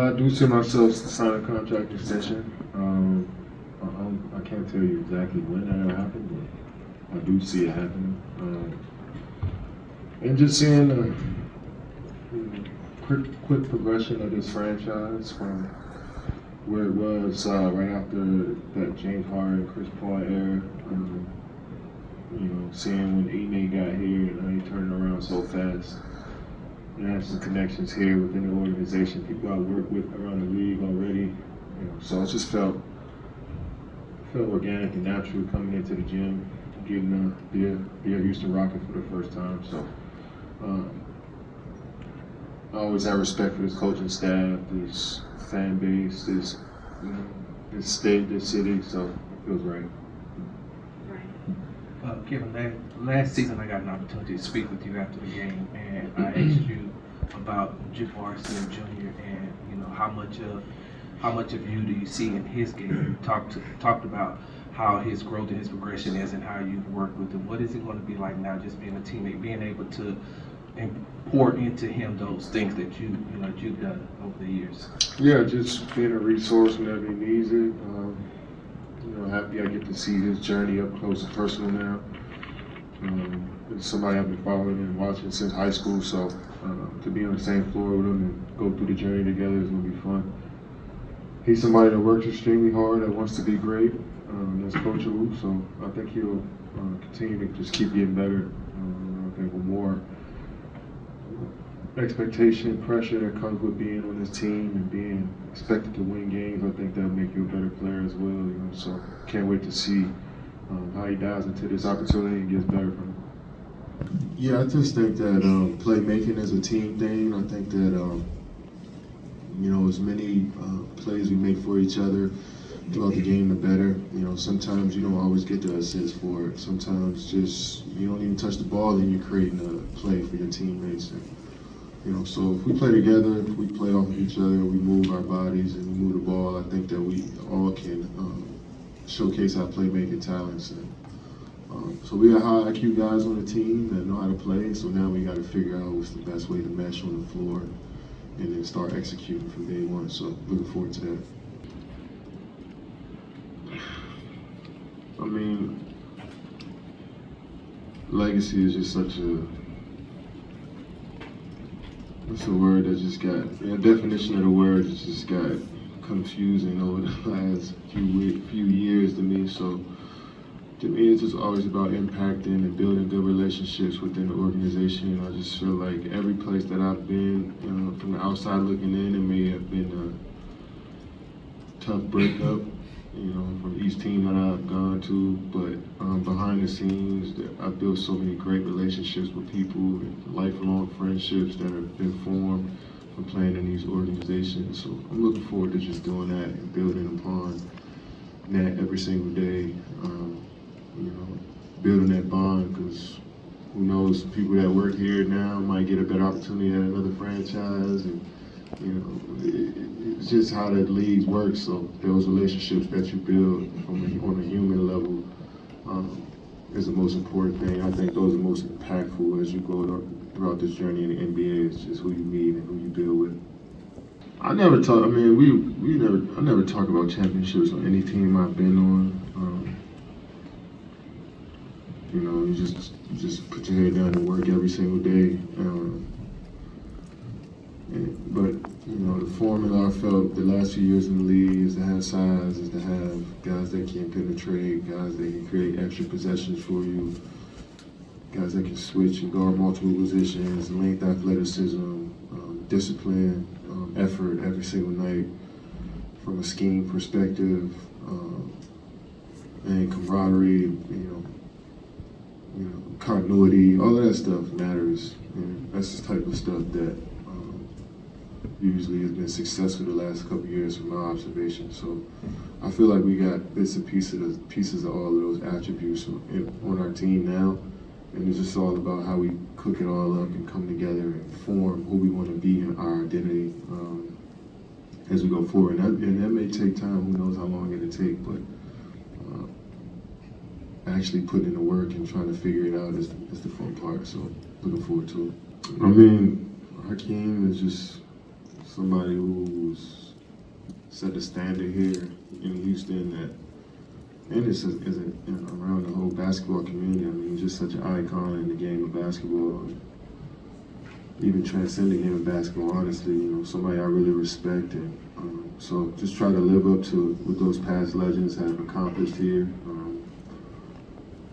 I do see myself signing a contract extension. I can't tell you exactly when that'll happen, but I do see it happening. And just seeing the quick progression of this franchise from where it was right after that James Harden, Chris Paul era. Seeing when Ime got here and how he turned around so fast. And have some connections here within the organization, people I work with around the league already. So it just felt organic and natural coming into the gym, getting to be a Houston Rocket for the first time. So I always have respect for this coaching staff, this fan base, this state, this city. So it feels right. Kevin, last season I got an opportunity to speak with you after the game, and I asked you about Jabari Smith Jr. and how much of you do you see in his game? You talked about how his growth and his progression is, and how you've worked with him. What is it going to be like now, just being a teammate, being able to pour into him those things that you've done over the years? Yeah, just being a resource whenever he needs it. Happy I get to see his journey up close and personal now. It's somebody I've been following and watching since high school, so to be on the same floor with him and go through the journey together is going to be fun. He's somebody that works extremely hard, that wants to be great, that's coachable, so I think he'll continue to just keep getting better. I think with more expectation, pressure that comes with being on this team and being expected to win games, I think that'll make you a better player as well. So can't wait to see how he dives into this opportunity and gets better from it. Yeah, I just think that playmaking is a team thing. I think that as many plays we make for each other throughout the game, the better. Sometimes you don't always get the assist for it. Sometimes just you don't even touch the ball and you're creating a play for your teammates. So if we play together, if we play off of each other, we move our bodies and we move the ball, I think that we all can showcase our playmaking talents. So we got high IQ guys on the team that know how to play, so now we got to figure out what's the best way to mesh on the floor and then start executing from day one. So looking forward to that. I mean, legacy is just such a it's a word that just got, the definition of the word just got confusing over the last few years to me. So to me, it's just always about impacting and building good relationships within the organization. I just feel like every place that I've been, from the outside looking in, it may have been a tough breakup, from each team that I've gone to, but behind the scenes, I've built so many great relationships with people and lifelong friendships that have been formed from playing in these organizations. So I'm looking forward to just doing that and building upon that every single day, building that bond, because who knows, people that work here now might get a better opportunity at another franchise, and it's just how that league works. So those relationships that you build on a human level is the most important thing. I think those are most impactful as you go throughout this journey in the NBA. It's just who you meet and who you build with. I never talk. I mean, I never talk about championships on any team I've been on. You just put your head down and work every single day. But the formula I felt the last few years in the league is to have size, is to have guys that can penetrate, guys that can create extra possessions for you, guys that can switch and guard multiple positions, length, athleticism, discipline, effort every single night from a scheme perspective, and camaraderie, continuity, all of that stuff matters. And that's the type of stuff that usually has been successful the last couple of years from my observation. So I feel like we got bits and pieces of all of those attributes on our team now. And it's just all about how we cook it all up and come together and form who we want to be in our identity as we go forward. And that may take time. Who knows how long it'll take, but actually putting in the work and trying to figure it out is the fun part. So looking forward to it. I mean, Hakeem is just somebody who's set the standard here in Houston and this is around the whole basketball community. I mean, he's just such an icon in the game of basketball. Even transcending the game of basketball, honestly, somebody I really respect. And so just try to live up to what those past legends have accomplished here.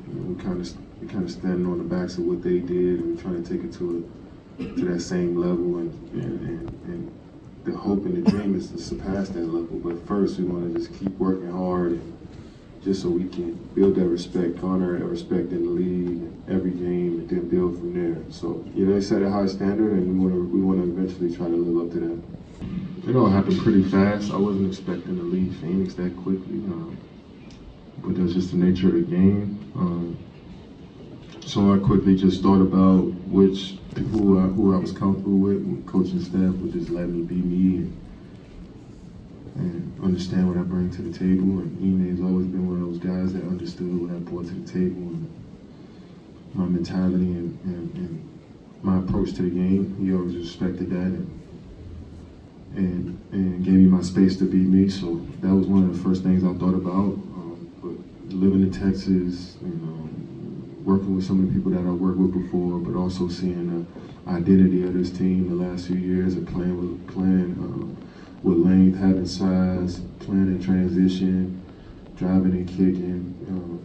We kind of standing on the backs of what they did, and we're trying to take it to that same level. And the hope and the dream is to surpass that level. But first, we want to just keep working hard, and just so we can build that respect, garner that respect in the league, and every game, and then build from there. So they set a high standard, and we want to eventually try to live up to that. It all happened pretty fast. I wasn't expecting to leave Phoenix that quickly, but that's just the nature of the game. So I quickly just thought about who I was comfortable with. Coaching staff would just let me be me and understand what I bring to the table. And Ime has always been one of those guys that understood what I brought to the table and my mentality and my approach to the game. He always respected that and gave me my space to be me. So that was one of the first things I thought about. But living in Texas, working with so many people that I worked with before, but also seeing the identity of this team the last few years and playing with length, having size, playing in transition, driving and kicking,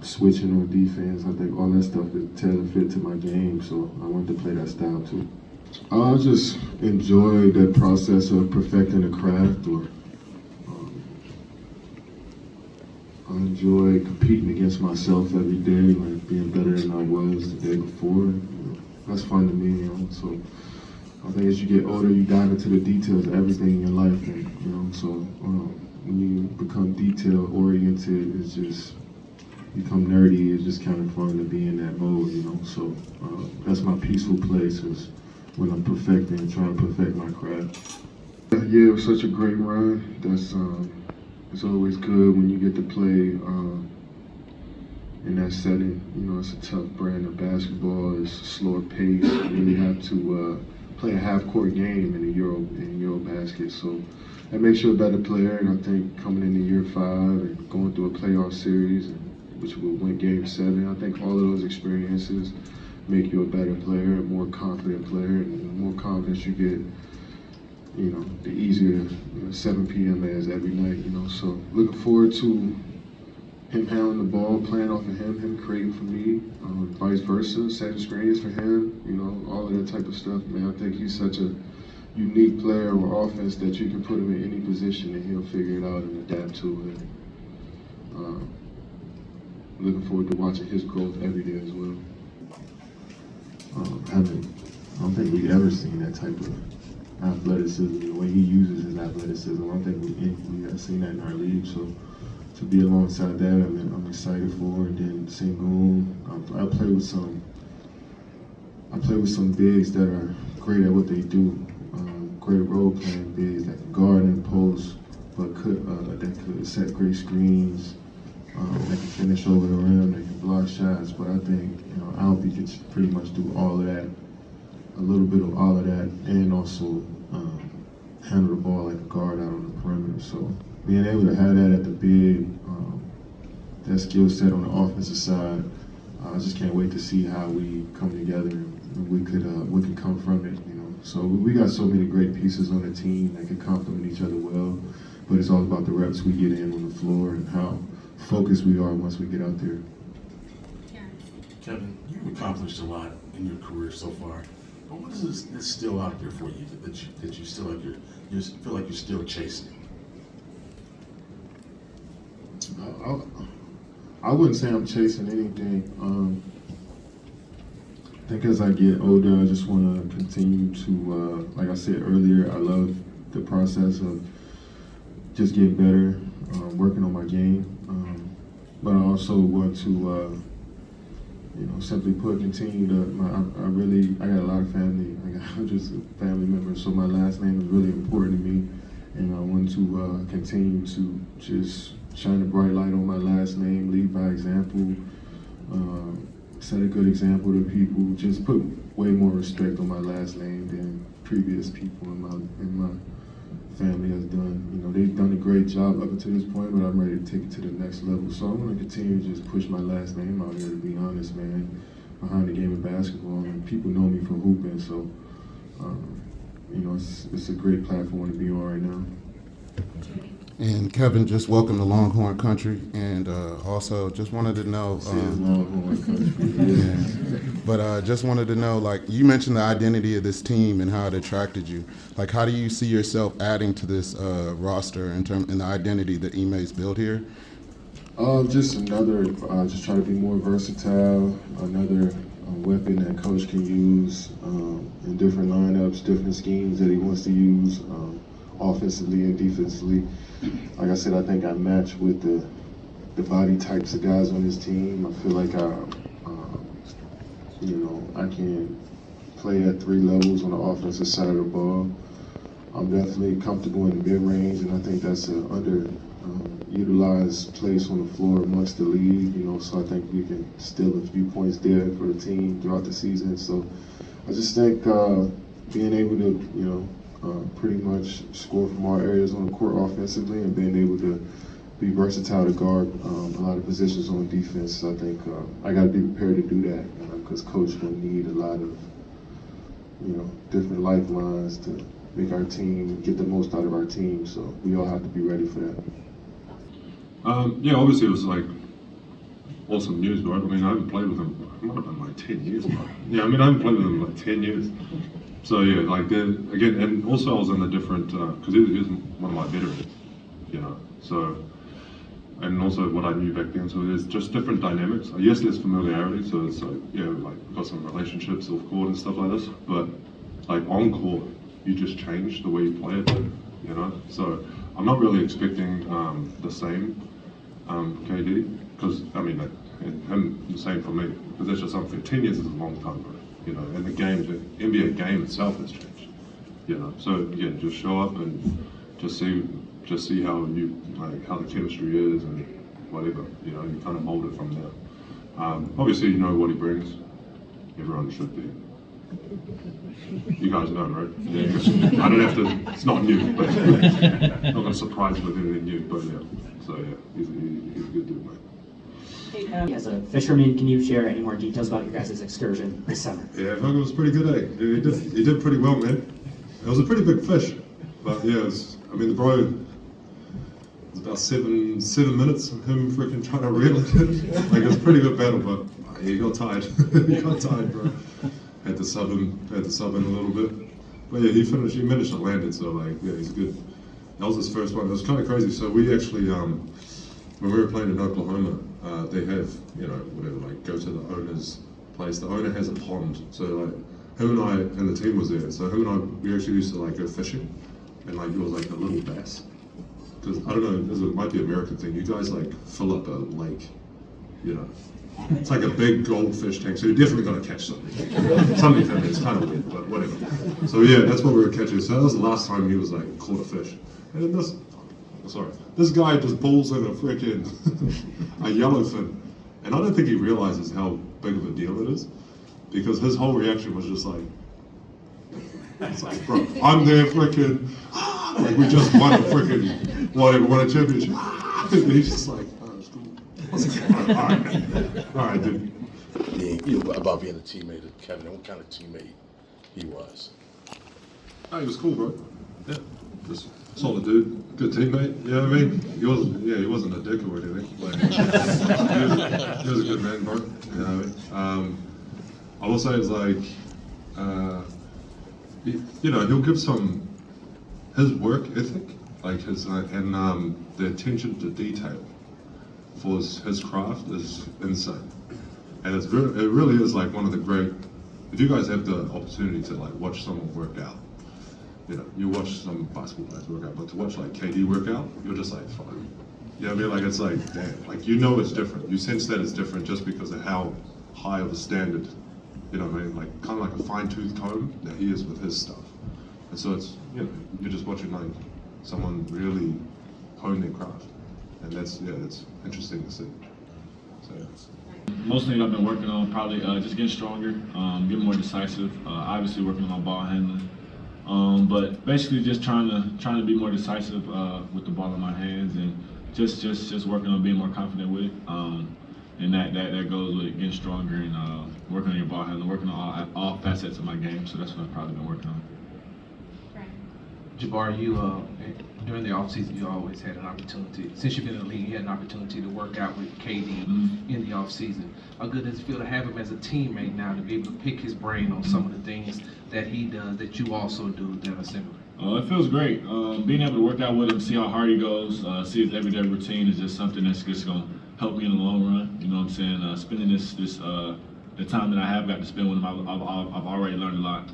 switching on defense. I think all that stuff is tailor fit to my game, so I wanted to play that style too. I just enjoy the process of perfecting the craft, or I enjoy competing against myself every day, like being better than I was the day before. That's fun to me, So I think as you get older, you dive into the details of everything in your life, and so when you become detail oriented, it's just become nerdy. It's just kind of fun to be in that mode, So that's my peaceful place, is when I'm perfecting and trying to perfect my craft. Yeah, it was such a great run. It's always good when you get to play in that setting. It's a tough brand of basketball. It's a slower pace. You really have to play a half-court game in Eurobasket. So that makes you a better player. And I think coming into year 5 and going through a playoff series, which will win Game 7, I think all of those experiences make you a better player, a more confident player. And the more confidence you get, the easier 7 p.m. is every night, So looking forward to him handling the ball, playing off of him creating for me, vice versa, setting screens for him, all of that type of stuff. Man, I think he's such a unique player or offense that you can put him in any position and he'll figure it out and adapt to it. Looking forward to watching his growth every day as well. I don't think we've ever seen that type of athleticism, the way he uses his athleticism. I don't think we have seen that in our league. So to be alongside that, I'm excited for. And then Sengun, I play with some bigs that are great at what they do. Great role playing bigs that can guard and post, but that could set great screens. They can finish over the rim. They can block shots. But I think Albie can pretty much do all of that. A little bit of all of that, and also handle the ball like a guard out on the perimeter. So being able to have that at the big, that skill set on the offensive side, I just can't wait to see how we come together and we can come from it. So we got so many great pieces on the team that can complement each other well, but it's all about the reps we get in on the floor and how focused we are once we get out there. Kevin, you've accomplished a lot in your career so far. But what is this still out there for you that you still like you feel like you're still chasing? I wouldn't say I'm chasing anything. I think as I get older, I just want to continue to, like I said earlier, I love the process of just getting better, working on my game. But I also want to, simply put, continue to, I got a lot of family. I got hundreds of family members, so my last name is really important to me. And I want to continue to just shine a bright light on my last name, lead by example, set a good example to people, just put way more respect on my last name than previous people in family has done. You know, they've done a great job up until this point, but I'm ready to take it to the next level. So I'm going to continue to just push my last name out here, to be honest, man, behind the game of basketball. And people know me from hooping, so, you know, it's a great platform to be on right now. And Kevin, just welcome to Longhorn Country, and also just wanted to know. This is Longhorn Country. Yeah. But just wanted to know, like you mentioned, the identity of this team and how it attracted you. Like, how do you see yourself adding to this roster in the identity that Ime's built here? Just another, just try to be more versatile. Another weapon that coach can use in different lineups, different schemes that he wants to use, offensively and defensively. Like I said, I think I match with the body types of guys on this team. I feel like you know, I can play at 3 levels on the offensive side of the ball. I'm definitely comfortable in the mid-range, and I think that's an utilized place on the floor amongst the league. You know, so I think we can steal a few points there for the team throughout the season. So I just think being able to, you know, pretty much score from all areas on the court offensively, and being able to be versatile to guard a lot of positions on defense. I think I got to be prepared to do that because coach will need a lot of, you know, different lifelines to make our team get the most out of our team. So we all have to be ready for that. Yeah, obviously it was like awesome news, bro. I mean, I haven't played with him. It might have been like 10 years, bro. Yeah, I mean, I haven't played with him in like 10 years. So yeah, like again, and also I was in a different because he was one of my veterans, you know. So. And also what I knew back then, so there's just different dynamics. Yes, there's familiarity, so it's like, yeah, like we've got some relationships off court and stuff like this, but like on court, you just change the way you play it, you know? So I'm not really expecting the same KD, because I mean, and him the same for me, because that's just something. 10 years is a long time, bro, you know, and the NBA game itself has changed, you know? So again, just show up and just see how how the chemistry is and whatever, you know, you kind of mold it from there. Obviously, you know what he brings. Everyone should be. You guys know, right? Yeah. I don't have to. It's not new, but not gonna surprise you with anything new. But yeah, so yeah, he's a good dude, mate. As a fisherman, can you share any more details about your guys' excursion this summer? Yeah, Hogan was pretty good, eh? Yeah, he did pretty well, man. It was a pretty big fish, but yeah, I mean, the bro, it was about seven minutes of him freaking trying to reel it in. Like, it was a pretty good battle, but he got tired. He got tired, bro. Had to sub in a little bit. But yeah, he managed to land it, so like, yeah, he's good. That was his first one. It was kind of crazy. So we actually, when we were playing in Oklahoma, they have, you know, whatever, like go to the owner's place. The owner has a pond. So like, him and I, and the team was there. So him and I, we actually used to like go fishing. And like, it was like a little bass. Because, I don't know, it might be an American thing. You guys like fill up a lake, you know. It's like a big goldfish tank, so you're definitely going to catch something. Something that is kind of weird, but whatever. So yeah, that's what we were catching. So that was the last time he was like, caught a fish. And then this guy just pulls in a freaking, a yellowfin. And I don't think he realizes how big of a deal it is. Because his whole reaction was just like, it's like, bro, I'm there freaking, like we just won a freaking, whatever, won a championship. And he's just like, oh, it's cool. I was like, all right, man. All right, dude. About being a teammate of Kevin, and what kind of teammate he was. Oh, he was cool, bro. Yeah, just solid dude, good teammate. You know what I mean? He wasn't a dick or anything. Like, he was a good man, bro. You know what I mean? I will say it's like, you know, he'll give some his work ethic, like his and the attention to detail for his craft is insane, and it really is like one of the great. If you guys have the opportunity to like watch someone work out, you know, you watch some basketball players work out, but to watch like KD work out, you're just like, fuck. You know what I mean? Like it's like, damn, like you know it's different. You sense that it's different just because of how high of a standard. You know what I mean? Like kind of like a fine-tooth comb that he is with his stuff. And so it's, you know, you're just watching like someone really hone their craft. And that's interesting to see. So yeah. Mostly I've been working on probably just getting stronger, getting more decisive, obviously working on my ball handling. But basically just trying to be more decisive with the ball in my hands and just working on being more confident with it. And that goes with getting stronger and working on your ball handling, working on all facets of my game. So that's what I've probably been working on. Jabbar, you during the offseason, you always had an opportunity. Since you've been in the league, you had an opportunity to work out with KD in the offseason. How good does it feel to have him as a teammate now, to be able to pick his brain on some of the things that he does that you also do that are similar? It feels great. Being able to work out with him, see how hard he goes, see his everyday routine is just something that's just going to help me in the long run. You know what I'm saying? Spending the time that I have got to spend with him, I've already learned a lot.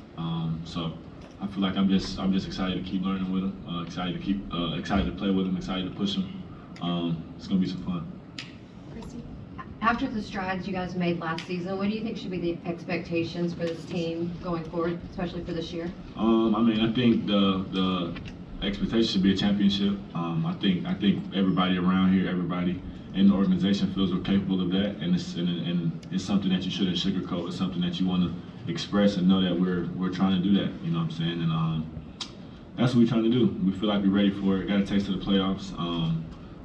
So I feel like I'm just excited to keep learning with him, excited to play with him, excited to push him. It's gonna be some fun. Christy? After the strides you guys made last season, what do you think should be the expectations for this team going forward, especially for this year? I think the expectation should be a championship. I think everybody around here, everybody in the organization feels we're capable of that, and it's something that you shouldn't sugarcoat. It's something that you want to express and know that we're trying to do that. You know what I'm saying? And that's what we're trying to do. We feel like we're ready for it. Got a taste of the playoffs.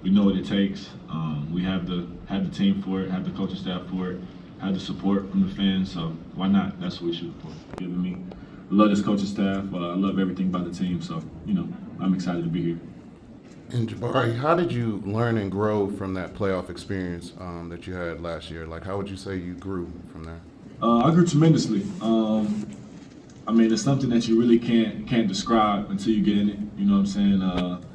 We know what it takes. We have the team for it, have the coaching staff for it, have the support from the fans. So why not? That's what we shoot for. Giving me, I love this coaching staff. I love everything about the team. So I'm excited to be here. And Jabari, how did you learn and grow from that playoff experience that you had last year? Like, how would you say you grew from there? I grew tremendously. It's something that you really can't describe until you get in it. You know what I'm saying?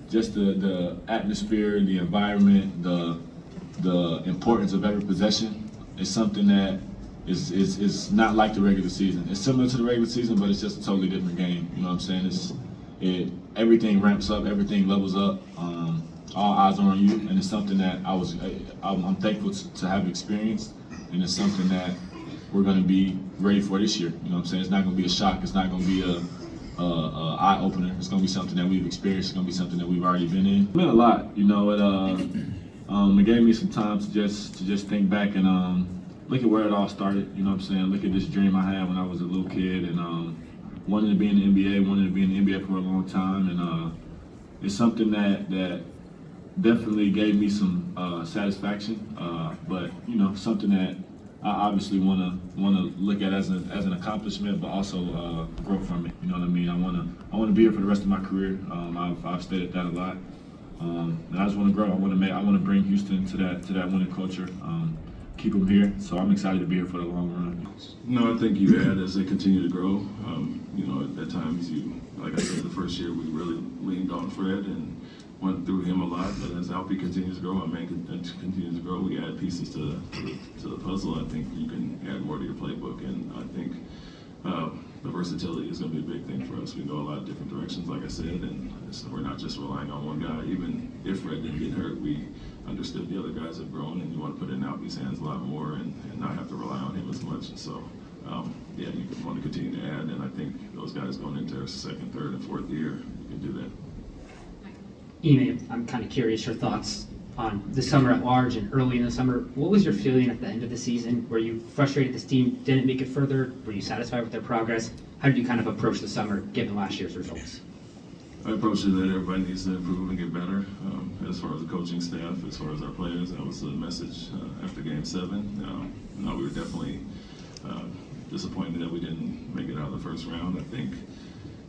Just the atmosphere, the environment, the importance of every possession is something that is not like the regular season. It's similar to the regular season, but it's just a totally different game. You know what I'm saying? Everything ramps up, everything levels up. All eyes are on you, and it's something that I'm thankful to have experienced, and it's something that we're going to be ready for this year. You know what I'm saying? It's not going to be a shock. It's not going to be a eye opener. It's going to be something that we've experienced. It's going to be something that we've already been in. It meant a lot. It gave me some time to just think back and look at where it all started. You know what I'm saying? Look at this dream I had when I was a little kid and wanted to be in the NBA, wanted to be in the NBA for a long time, and it's something that definitely gave me some satisfaction. But something that I obviously want to look at as an accomplishment, but also grow from it. You know what I mean? I want to be here for the rest of my career. I've stated that a lot, and I just want to grow. I want to bring Houston to that winning culture. Keep them here. So I'm excited to be here for the long run. No, I think you add as they continue to grow. At times like I said, the first year we really leaned on Fred and went through him a lot. But as Alfie continues to grow, my man continues to grow, we add pieces to the puzzle. I think you can add more to your playbook, and I think the versatility is going to be a big thing for us. We go a lot of different directions, like I said, and we're not just relying on one guy. Even if Fred didn't get hurt, we understood the other guys have grown, and you want to put it in Alfie's hands a lot more and not have to rely on him as much. And so, you want to continue to add, and I think those guys going into their second, third, and fourth year, you can do that. Ime, I'm kind of curious your thoughts on the summer at large and early in the summer. What was your feeling at the end of the season? Were you frustrated this team didn't make it further? Were you satisfied with their progress? How did you kind of approach the summer given last year's results? I approach it that everybody needs to improve and get better. As far as the coaching staff, as far as our players, that was the message after Game 7. We were definitely disappointed that we didn't make it out of the first round. I think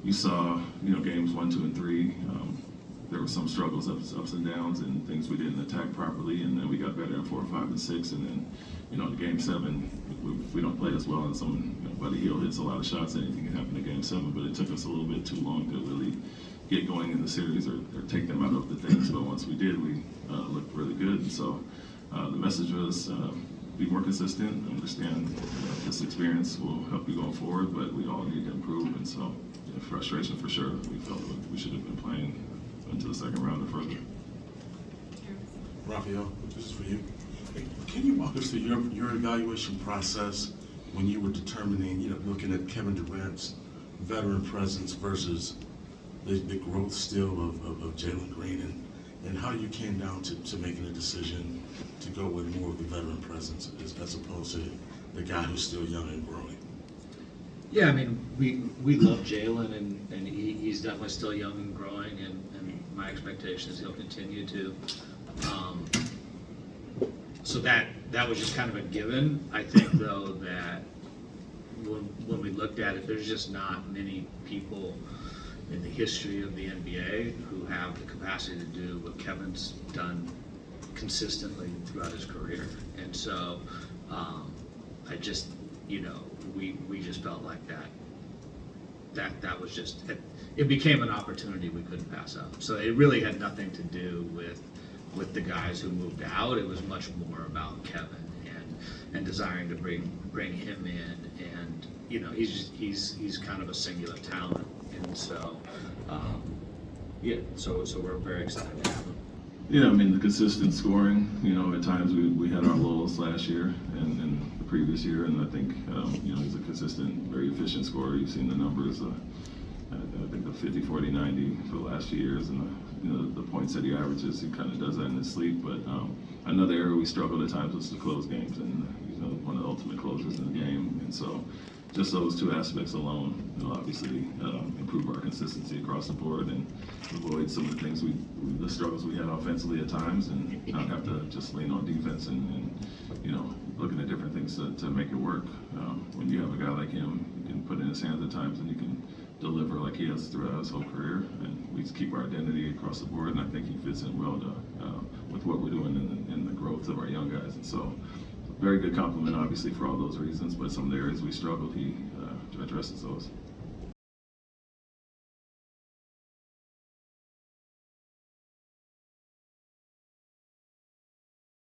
you saw, games 1, 2, and 3. There were some struggles, ups and downs, and things we didn't attack properly, and then we got better in 4, 5, and 6, and then, in Game 7, we don't play as well, and Buddy Hield hits a lot of shots. Anything can happen in Game 7, but it took us a little bit too long to really get going in the series or take them out of the things. But once we did, we looked really good. And so the message was be more consistent, understand this experience will help you going forward, but we all need to improve. And so frustration for sure. We felt that we should have been playing into the second round or further. Raphael, this is for you. Can you walk us through your evaluation process when you were determining, looking at Kevin Durant's veteran presence versus the growth still of Jalen Green, and how you came down to making a decision to go with more of the veteran presence as opposed to the guy who's still young and growing? Yeah, I mean, we love Jalen, and he's definitely still young and growing, and my expectation is he'll continue to. So that was just kind of a given. I think, though, that when we looked at it, there's just not many people in the history of the NBA who have the capacity to do what Kevin's done consistently throughout his career. And so I just, we just felt like that was just, it became an opportunity we couldn't pass up. So it really had nothing to do with the guys who moved out. It was much more about Kevin and desiring to bring him in. And he's kind of a singular talent. And so so we're very excited to have him. Yeah, I mean, the consistent scoring, at times we had our lulls last year and the previous year, and I think, he's a consistent, very efficient scorer. You've seen the numbers, I think the 50, 40, 90 for the last few years, and the points that he averages, he kind of does that in his sleep. But another area we struggled at times was to close games, and one of the ultimate closers in the game. And so just those two aspects alone, obviously improve our consistency across the board and avoid some of the things the struggles we had offensively at times, and not have to just lean on defense and looking at different things to make it work. When you have a guy like him, you can put it in his hands at times, and you can deliver like he has throughout his whole career, and we just keep our identity across the board, and I think he fits in well with what we're doing in the growth of our young guys. And so very good compliment, obviously, for all those reasons, but some of the areas we struggled, he addresses those.